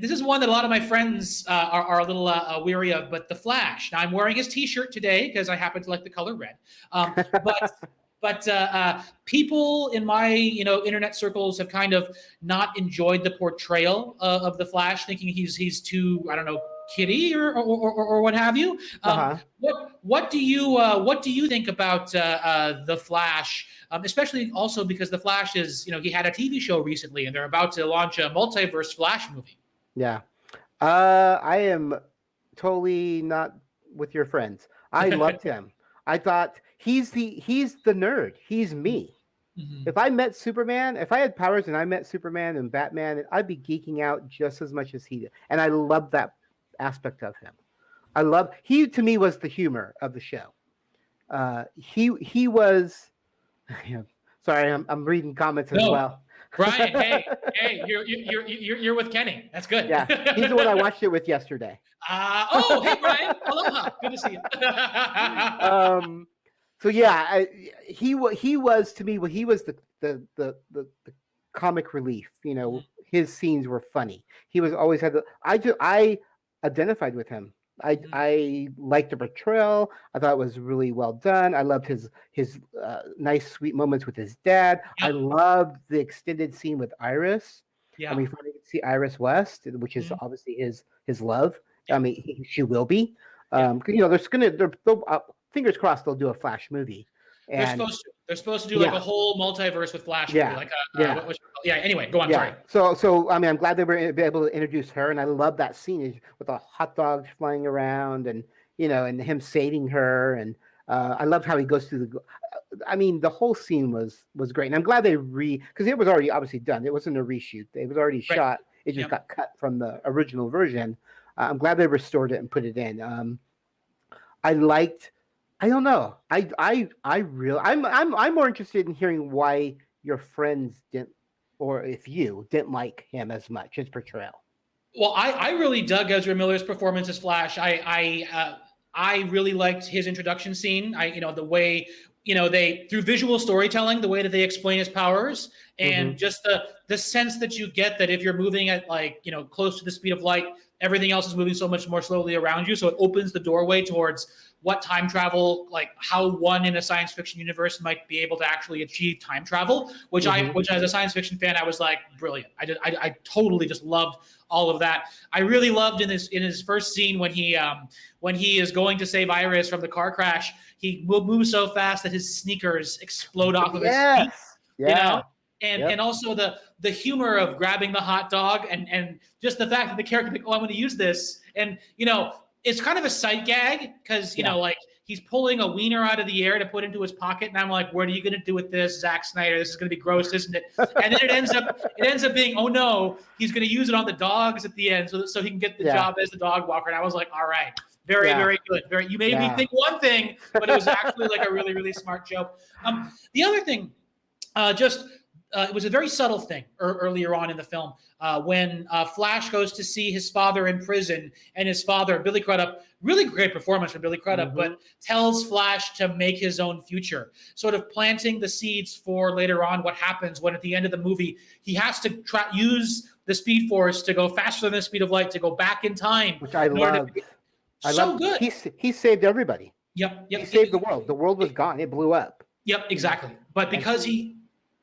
this is one that a lot of my friends are a little weary of, but The Flash. Now, I'm wearing his T-shirt today because I happen to like the color red. But people in my internet circles have kind of not enjoyed the portrayal of the Flash, thinking he's too, I don't know, kiddie or what have you. What do you think about the Flash? Especially also because the Flash is, he had a TV show recently, and they're about to launch a Multiverse Flash movie. Yeah, I am totally not with your friends. I loved him. I thought he's the nerd. He's me. Mm-hmm. If I met Superman, if I had powers and I met Superman and Batman, I'd be geeking out just as much as he did. And I love that aspect of him. He to me was the humor of the show. He was. Sorry, I'm reading comments as well. Brian, hey, you're with Kenny. That's good. Yeah, he's the one I watched it with yesterday. Hey Brian, aloha. Good to see you. So yeah, he was to me. He was the comic relief. His scenes were funny. He was always had I identified with him. I liked the portrayal. I thought it was really well done. I loved his nice, sweet moments with his dad. Yep. I loved the extended scene with Iris. Yeah. We finally get to see Iris West, which is obviously his love. I mean, she will be. Fingers crossed they'll do a Flash movie. And they're supposed to do like a whole multiverse with Flash movie. Anyway, go on. Yeah. Sorry. So I mean, I'm glad they were able to introduce her, and I love that scene with the hot dogs flying around, and and him saving her, and I loved how he goes through the whole scene was great, and I'm glad they because it was already obviously done. It wasn't a reshoot; it was already shot. It just got cut from the original version. I'm glad they restored it and put it in. I don't know. I'm more interested in hearing why your friends didn't, or if you didn't like him as much, his portrayal. Well, I really dug Ezra Miller's performance as Flash. I really liked his introduction scene. The way they through visual storytelling, the way that they explain his powers, and just the sense that you get that if you're moving at close to the speed of light, everything else is moving so much more slowly around you. So it opens the doorway towards what time travel, how one in a science fiction universe might be able to actually achieve time travel, which as a science fiction fan, I was like, brilliant. I totally just loved all of that. I really loved in his first scene when he is going to save Iris from the car crash, he moves so fast that his sneakers explode off of his feet. Yeah. And also the humor of grabbing the hot dog and just the fact that the character I'm going to use this. And, it's kind of a sight gag because, he's pulling a wiener out of the air to put into his pocket. And I'm like, what are you going to do with this, Zack Snyder? This is going to be gross, isn't it? And then it ends up being, oh no, he's going to use it on the dogs at the end so he can get the job as the dog walker. And I was like, all right, very, very good. You made me think one thing, but it was actually like a really, really smart joke. The other thing, it was a very subtle thing earlier on in the film when Flash goes to see his father in prison, and his father, Billy Crudup, really great performance from Billy Crudup, but tells Flash to make his own future, sort of planting the seeds for later on what happens when at the end of the movie he has to use the Speed Force to go faster than the speed of light to go back in time. Which I love. Good. He saved everybody. Yep. He saved the world. The world was gone. It blew up. Yep, exactly. But because he...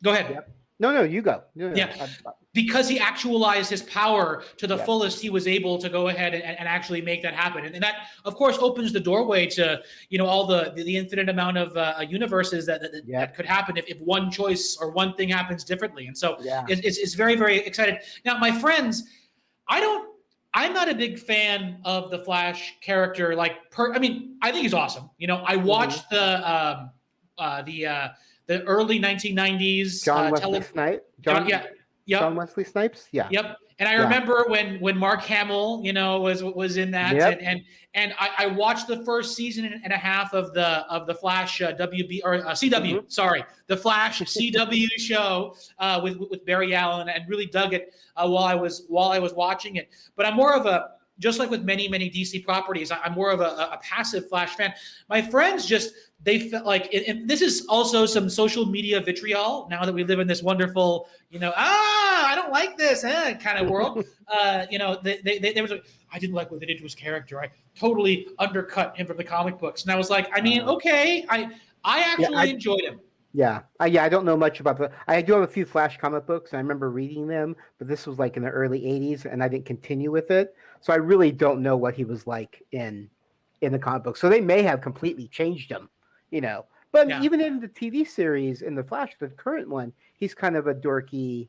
Go ahead. Yep. No, you go. No. Yeah, because he actualized his power to the fullest, he was able to go ahead and actually make that happen. And that, of course, opens the doorway to all the infinite amount of universes that could happen if one choice or one thing happens differently. And so it's very, very excited. Now, my friends, I'm not a big fan of the Flash character. I think he's awesome. I watched the early 1990s John Wesley Snipes. John Wesley Snipes. Yeah. Yep. And I remember when Mark Hamill, was in that, and I watched the first season and a half of the Flash WB or CW. Sorry, the Flash CW show with Barry Allen, and really dug it while I was watching it. But I'm more of just like with many DC properties, I'm more of a passive Flash fan. My friends they felt like, and this is also some social media vitriol. Now that we live in this wonderful, I don't like this kind of world. They was like, I didn't like what they did to his character. I totally undercut him from the comic books, and I was like, I mean, okay, I actually enjoyed him. Yeah, I don't know much about I do have a few Flash comic books, and I remember reading them, but this was like in the early '80s, and I didn't continue with it, so I really don't know what he was like in the comic book. So they may have completely changed him, But even in the TV series, in the Flash, the current one, he's kind of a dorky,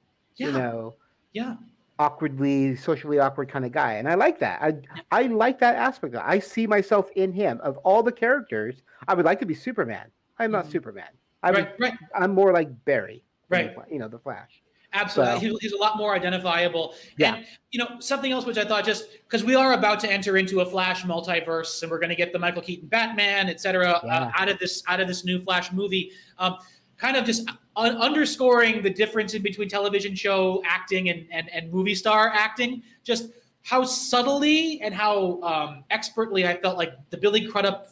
awkwardly, socially awkward kind of guy, and I like that. I like that aspect of it. I see myself in him. Of all the characters, I would like to be Superman. I'm not Superman. I'm more like Barry, right? The Flash. Absolutely, So, he's a lot more identifiable. Yeah. And something else which I thought, just because we are about to enter into a Flash multiverse, and we're going to get the Michael Keaton Batman, etc., out of this new Flash movie, kind of just underscoring the difference in between television show acting and movie star acting. Just how subtly and how expertly I felt like the Billy Crudup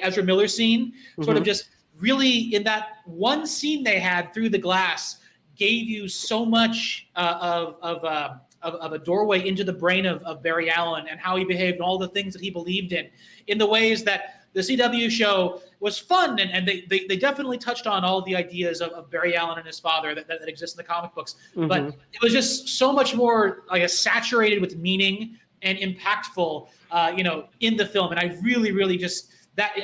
Ezra Miller scene sort of just really, in that one scene they had through the glass, gave you so much of a doorway into the brain of Barry Allen and how he behaved and all the things that he believed in the ways that the CW show was fun, and they definitely touched on all the ideas of Barry Allen and his father that exist in the comic books. But it was just so much more saturated with meaning and impactful, in the film, and I really just.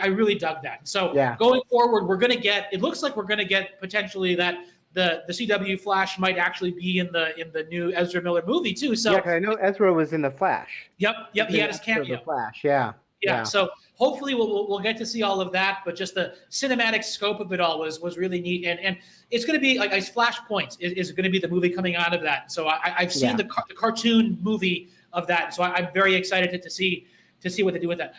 I really dug that. So going forward, it looks like we're going to get potentially that the CW Flash might actually be in the new Ezra Miller movie too. So I know Ezra was in the Flash. Yep, he had his cameo. The Flash, yeah. So hopefully we'll get to see all of that, but just the cinematic scope of it all was really neat, and it's going to be like Flashpoint is going to be the movie coming out of that. So I've seen the cartoon movie of that, so I'm very excited to see what they do with that.